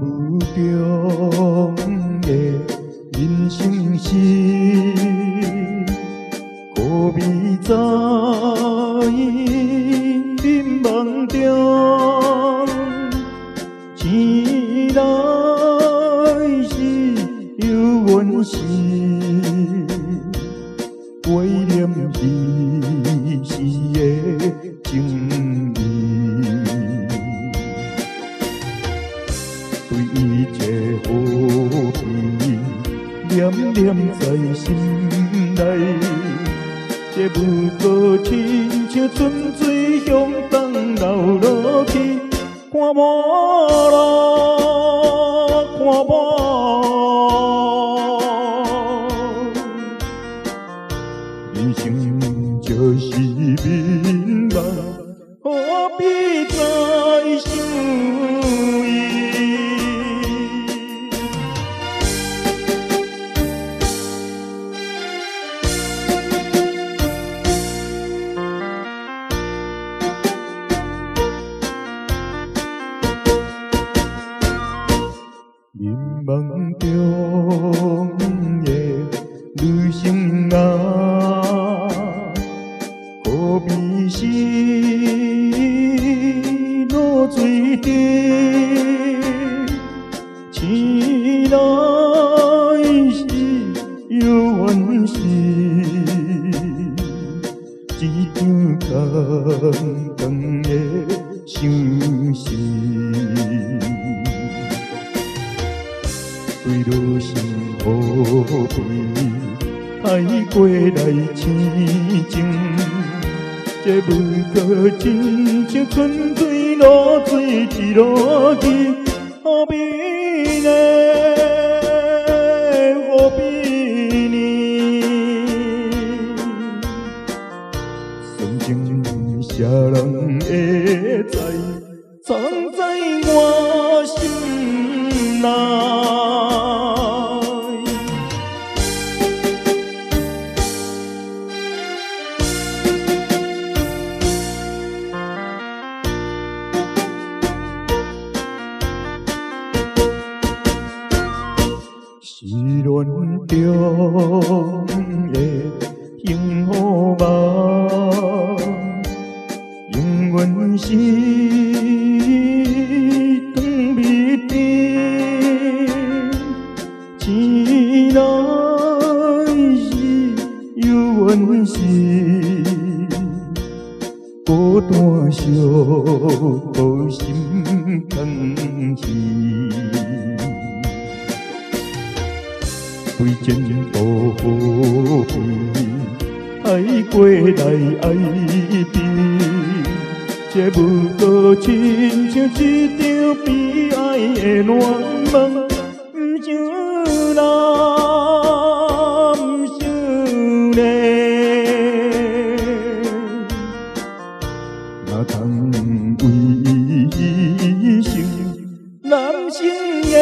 雾中的人生是，可比在迷茫中，醒来是犹原是怀念彼时的情谊。对一切好奇，念念在心内。这无过亲像春水向东流落去，看无路，看无。人生就是迷茫，何必再想伊？迷茫中的旅程啊，可比是露水滴，醒来是犹原是一张空空的相思。对路心何必爱过来痴情？这无过亲像春水落水一落去，何必呢？何必呢？纯情啥人会知？藏在我心内。失恋中的幸福梦，永远是长密闭，醒来是犹原是孤单寂寞心空虚。为前途何必爱过来爱别？这无过亲像一场悲哀的乱梦，不想来，不想来，哪通为伊牺牲男生的？